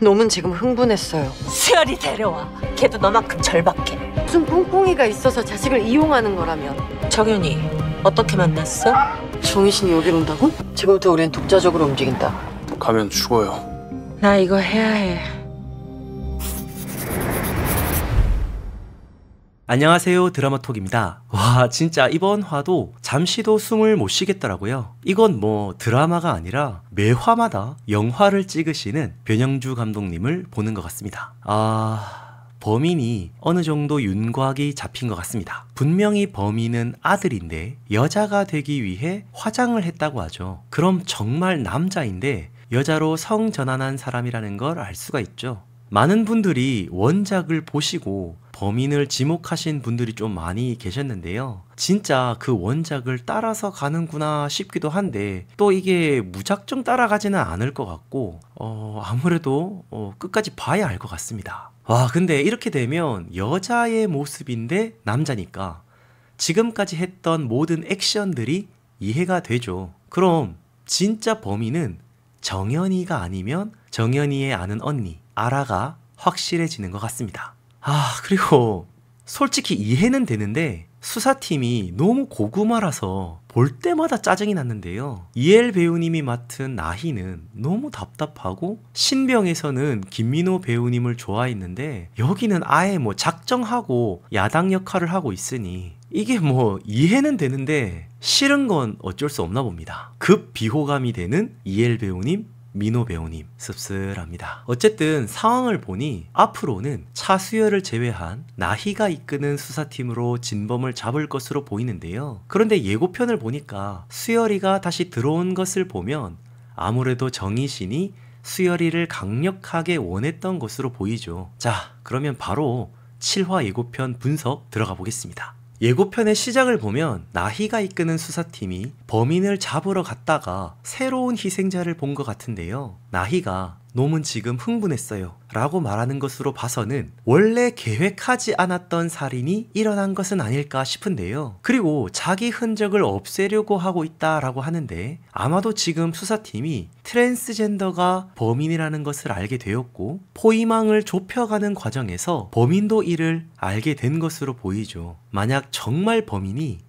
놈은 지금 흥분했어요. 수열이 데려와. 걔도 너만큼 절박해. 무슨 뽕뽕이가 있어서 자식을 이용하는 거라면. 정연이 어떻게 만났어? 정희신이 여기로 온다고? 지금부터 우린 독자적으로 움직인다. 가면 죽어요. 나 이거 해야 해. 안녕하세요, 드라마톡입니다. 와, 진짜 이번 화도 잠시도 숨을 못 쉬겠더라고요. 이건 뭐 드라마가 아니라 매 화마다 영화를 찍으시는 변영주 감독님을 보는 것 같습니다. 범인이 어느 정도 윤곽이 잡힌 것 같습니다. 분명히 범인은 아들인데 여자가 되기 위해 화장을 했다고 하죠. 그럼 정말 남자인데 여자로 성전환한 사람이라는 걸 알 수가 있죠. 많은 분들이 원작을 보시고 범인을 지목하신 분들이 좀 많이 계셨는데요. 진짜 그 원작을 따라서 가는구나 싶기도 한데 또 이게 무작정 따라가지는 않을 것 같고 아무래도 끝까지 봐야 알 것 같습니다. 와, 근데 이렇게 되면 여자의 모습인데 남자니까 지금까지 했던 모든 액션들이 이해가 되죠. 그럼 진짜 범인은 정연이가 아니면 정연이의 아는 언니 아라가 확실해지는 것 같습니다. 그리고 솔직히 이해는 되는데 수사팀이 너무 고구마라서 볼 때마다 짜증이 났는데요. 이엘 배우님이 맡은 나희는 너무 답답하고, 신병에서는 김민호 배우님을 좋아했는데 여기는 아예 뭐 작정하고 야당 역할을 하고 있으니 이게 뭐 이해는 되는데 싫은 건 어쩔 수 없나 봅니다. 급 비호감이 되는 이엘 배우님, 민호 배우님 씁쓸합니다. 어쨌든 상황을 보니 앞으로는 차수열을 제외한 나희가 이끄는 수사팀으로 진범을 잡을 것으로 보이는데요. 그런데 예고편을 보니까 수열이가 다시 들어온 것을 보면 아무래도 정희신이 수열이를 강력하게 원했던 것으로 보이죠. 자, 그러면 바로 7화 예고편 분석 들어가 보겠습니다. 예고편의 시작을 보면 나희가 이끄는 수사팀이 범인을 잡으러 갔다가 새로운 희생자를 본 것 같은데요. 나희가 놈은 지금 흥분했어요 라고 말하는 것으로 봐서는 원래 계획하지 않았던 살인이 일어난 것은 아닐까 싶은데요. 그리고 자기 흔적을 없애려고 하고 있다라고 하는데 아마도 지금 수사팀이 트랜스젠더가 범인이라는 것을 알게 되었고 포위망을 좁혀가는 과정에서 범인도 이를 알게 된 것으로 보이죠. 만약 정말 범인이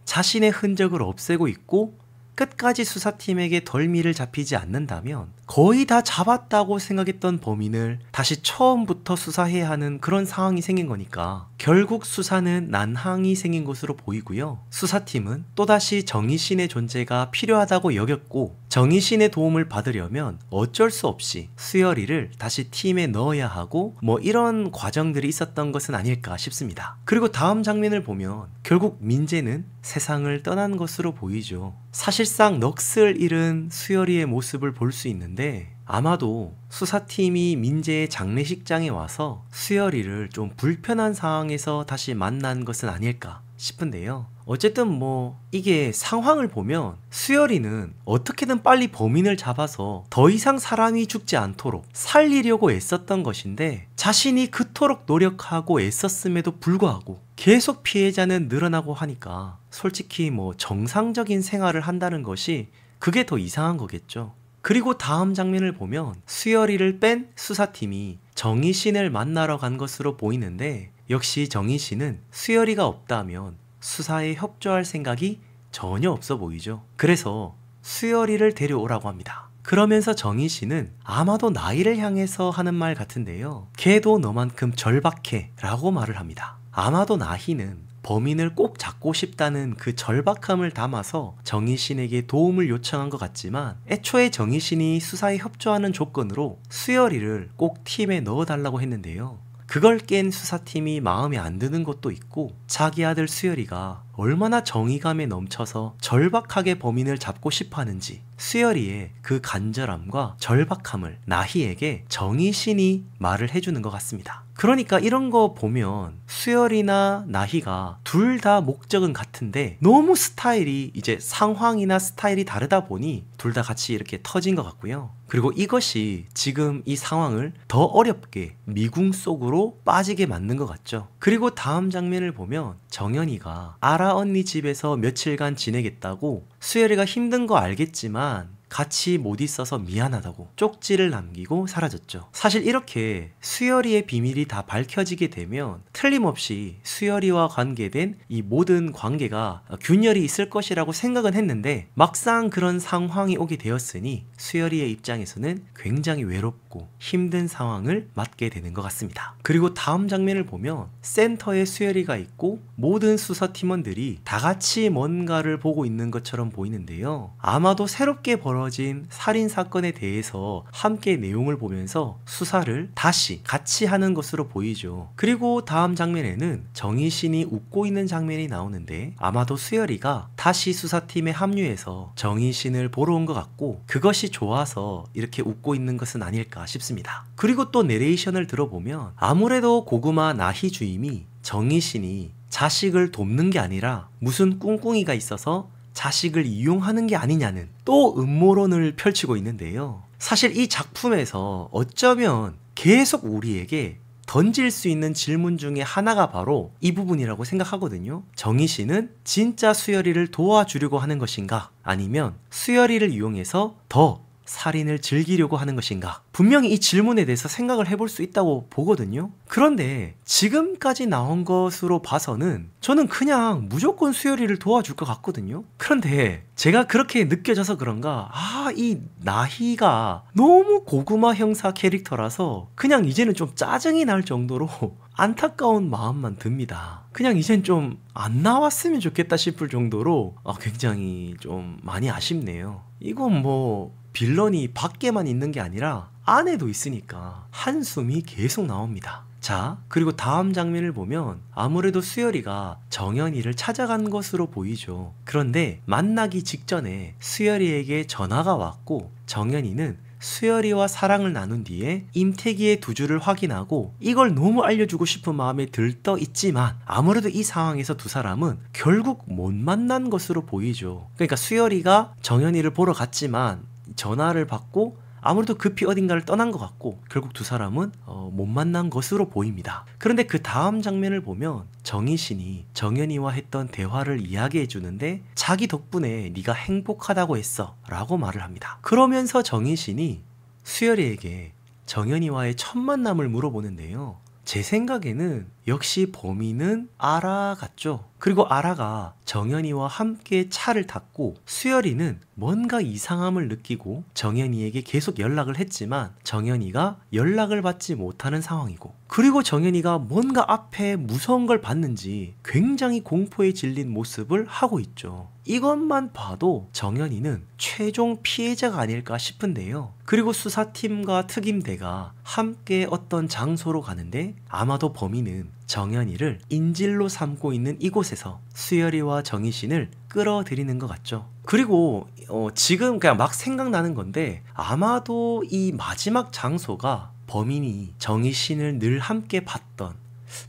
자신의 흔적을 없애고 있고 끝까지 수사팀에게 덜미를 잡히지 않는다면 거의 다 잡았다고 생각했던 범인을 다시 처음부터 수사해야 하는 그런 상황이 생긴 거니까 결국 수사는 난항이 생긴 것으로 보이고요. 수사팀은 또다시 정희신의 존재가 필요하다고 여겼고 정희신의 도움을 받으려면 어쩔 수 없이 수열이를 다시 팀에 넣어야 하고 뭐 이런 과정들이 있었던 것은 아닐까 싶습니다. 그리고 다음 장면을 보면 결국 민재는 세상을 떠난 것으로 보이죠. 사실상 넋을 잃은 수열이의 모습을 볼 수 있는데 아마도 수사팀이 민재의 장례식장에 와서 수열이를 좀 불편한 상황에서 다시 만난 것은 아닐까 싶은데요. 어쨌든 뭐 이게 상황을 보면 수열이는 어떻게든 빨리 범인을 잡아서 더 이상 사람이 죽지 않도록 살리려고 애썼던 것인데 자신이 그토록 노력하고 애썼음에도 불구하고 계속 피해자는 늘어나고 하니까 솔직히 뭐 정상적인 생활을 한다는 것이 그게 더 이상한 거겠죠. 그리고 다음 장면을 보면 수열이를 뺀 수사팀이 정희신을 만나러 간 것으로 보이는데 역시 정희신은 수열이가 없다면 수사에 협조할 생각이 전혀 없어 보이죠. 그래서 수열이를 데려오라고 합니다. 그러면서 정희신은 아마도 나희를 향해서 하는 말 같은데요. 걔도 너만큼 절박해 라고 말을 합니다. 아마도 나희는 범인을 꼭 잡고 싶다는 그 절박함을 담아서 정희신에게 도움을 요청한 것 같지만 애초에 정희신이 수사에 협조하는 조건으로 수열이를 꼭 팀에 넣어달라고 했는데요. 그걸 깬 수사팀이 마음에 안 드는 것도 있고 자기 아들 수열이가 얼마나 정의감에 넘쳐서 절박하게 범인을 잡고 싶어 하는지 수열이의 그 간절함과 절박함을 나희에게 정희신이 말을 해주는 것 같습니다. 그러니까 이런 거 보면 수열이나 나희가 둘 다 목적은 같은데 너무 스타일이 이제 상황이나 스타일이 다르다 보니 둘 다 같이 이렇게 터진 것 같고요. 그리고 이것이 지금 이 상황을 더 어렵게 미궁 속으로 빠지게 만든 것 같죠. 그리고 다음 장면을 보면 정연이가 아라 언니 집에서 며칠간 지내겠다고 수열이가 힘든 거 알겠지만 같이 못 있어서 미안하다고 쪽지를 남기고 사라졌죠. 사실 이렇게 수열이의 비밀이 다 밝혀지게 되면 틀림없이 수열이와 관계된 이 모든 관계가 균열이 있을 것이라고 생각은 했는데 막상 그런 상황이 오게 되었으니 수열이의 입장에서는 굉장히 외롭고 힘든 상황을 맞게 되는 것 같습니다. 그리고 다음 장면을 보면 센터에 수열이가 있고 모든 수사팀원들이 다 같이 뭔가를 보고 있는 것처럼 보이는데요. 아마도 새롭게 벌어진 살인사건에 대해서 함께 내용을 보면서 수사를 다시 같이 하는 것으로 보이죠. 그리고 다음 장면에는 정희신이 웃고 있는 장면이 나오는데 아마도 수열이가 다시 수사팀에 합류해서 정희신을 보러 온 것 같고 그것이 좋아서 이렇게 웃고 있는 것은 아닐까 싶습니다. 그리고 또 내레이션을 들어보면 아무래도 고구마 나희 주임이 정희신이 자식을 돕는 게 아니라 무슨 꿍꿍이가 있어서 자식을 이용하는 게 아니냐는 또 음모론을 펼치고 있는데요. 사실 이 작품에서 어쩌면 계속 우리에게 던질 수 있는 질문 중에 하나가 바로 이 부분이라고 생각하거든요. 정희씨는 진짜 수열이를 도와주려고 하는 것인가? 아니면 수열이를 이용해서 더 살인을 즐기려고 하는 것인가? 분명히 이 질문에 대해서 생각을 해볼 수 있다고 보거든요. 그런데 지금까지 나온 것으로 봐서는 저는 그냥 무조건 수열이를 도와줄 것 같거든요. 그런데 제가 그렇게 느껴져서 그런가 이 나희가 너무 고구마 형사 캐릭터라서 그냥 이제는 좀 짜증이 날 정도로 안타까운 마음만 듭니다. 그냥 이젠 좀 안 나왔으면 좋겠다 싶을 정도로 굉장히 좀 많이 아쉽네요. 이건 뭐 빌런이 밖에만 있는 게 아니라 안에도 있으니까 한숨이 계속 나옵니다. 자, 그리고 다음 장면을 보면 아무래도 수열이가 정연이를 찾아간 것으로 보이죠. 그런데 만나기 직전에 수열이에게 전화가 왔고 정연이는 수열이와 사랑을 나눈 뒤에 임태기의 두 줄을 확인하고 이걸 너무 알려주고 싶은 마음에 들떠 있지만 아무래도 이 상황에서 두 사람은 결국 못 만난 것으로 보이죠. 그러니까 수열이가 정연이를 보러 갔지만 전화를 받고 아무래도 급히 어딘가를 떠난 것 같고 결국 두 사람은 못 만난 것으로 보입니다. 그런데 그 다음 장면을 보면 정희신이 정연이와 했던 대화를 이야기해 주는데 자기 덕분에 네가 행복하다고 했어 라고 말을 합니다. 그러면서 정희신이 수열이에게 정연이와의 첫 만남을 물어보는데요. 제 생각에는 역시 범인은 아라 같죠. 그리고 아라가 정연이와 함께 차를 탔고 수열이는 뭔가 이상함을 느끼고 정연이에게 계속 연락을 했지만 정연이가 연락을 받지 못하는 상황이고 그리고 정연이가 뭔가 앞에 무서운 걸 봤는지 굉장히 공포에 질린 모습을 하고 있죠. 이것만 봐도 정연이는 최종 피해자가 아닐까 싶은데요. 그리고 수사팀과 특임대가 함께 어떤 장소로 가는데 아마도 범인은 정연이를 인질로 삼고 있는 이곳에서 수열이와 정희신을 끌어들이는 것 같죠. 그리고 지금 그냥 막 생각나는 건데 아마도 이 마지막 장소가 범인이 정희신을 늘 함께 봤던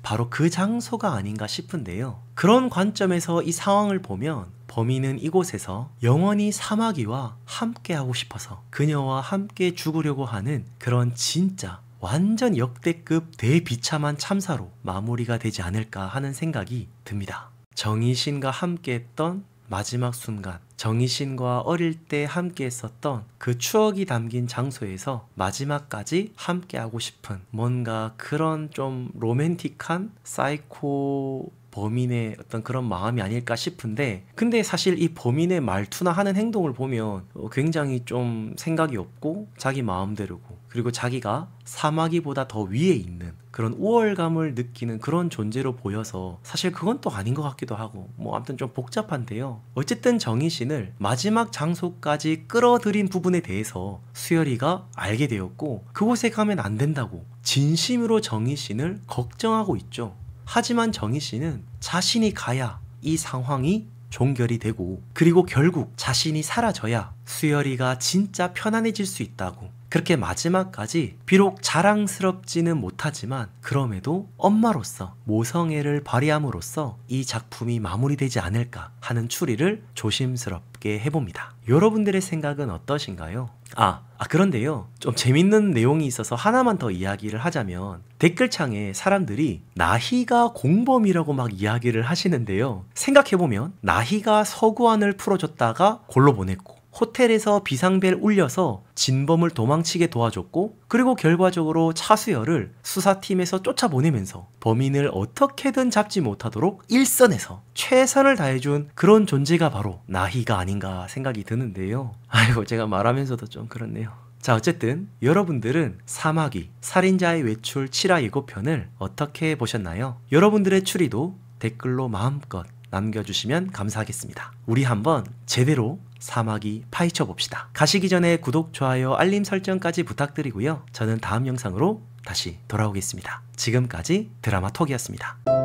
바로 그 장소가 아닌가 싶은데요. 그런 관점에서 이 상황을 보면 범인은 이곳에서 영원히 사마귀와 함께하고 싶어서 그녀와 함께 죽으려고 하는 그런 진짜 완전 역대급 대비참한 참사로 마무리가 되지 않을까 하는 생각이 듭니다. 정희신과 함께했던 마지막 순간, 정희신과 어릴 때 함께 했었던 그 추억이 담긴 장소에서 마지막까지 함께하고 싶은 뭔가 그런 좀 로맨틱한 사이코 범인의 어떤 그런 마음이 아닐까 싶은데 근데 사실 이 범인의 말투나 하는 행동을 보면 굉장히 좀 생각이 없고 자기 마음대로고 그리고 자기가 사마귀보다 더 위에 있는 그런 우월감을 느끼는 그런 존재로 보여서 사실 그건 또 아닌 것 같기도 하고 뭐 아무튼 좀 복잡한데요. 어쨌든 정희신을 마지막 장소까지 끌어들인 부분에 대해서 수열이가 알게 되었고 그곳에 가면 안 된다고 진심으로 정희신을 걱정하고 있죠. 하지만 정희신은 자신이 가야 이 상황이 종결이 되고 그리고 결국 자신이 사라져야 수열이가 진짜 편안해질 수 있다고 그렇게 마지막까지 비록 자랑스럽지는 못하지만 그럼에도 엄마로서 모성애를 발휘함으로써 이 작품이 마무리되지 않을까 하는 추리를 조심스럽게 해봅니다. 여러분들의 생각은 어떠신가요? 그런데요. 좀 재밌는 내용이 있어서 하나만 더 이야기를 하자면 댓글창에 사람들이 나희가 공범이라고 막 이야기를 하시는데요. 생각해보면 나희가 서구안을 풀어줬다가 골로 보냈고 호텔에서 비상벨 울려서 진범을 도망치게 도와줬고, 그리고 결과적으로 차수열을 수사팀에서 쫓아보내면서 범인을 어떻게든 잡지 못하도록 일선에서 최선을 다해준 그런 존재가 바로 나희가 아닌가 생각이 드는데요. 아이고, 제가 말하면서도 좀 그렇네요. 자, 어쨌든 여러분들은 사마귀 살인자의 외출 7화 예고편을 어떻게 보셨나요? 여러분들의 추리도 댓글로 마음껏 남겨주시면 감사하겠습니다. 우리 한번 제대로 사마귀 파헤쳐 봅시다. 가시기 전에 구독, 좋아요, 알림 설정까지 부탁드리고요. 저는 다음 영상으로 다시 돌아오겠습니다. 지금까지 드라마톡이었습니다.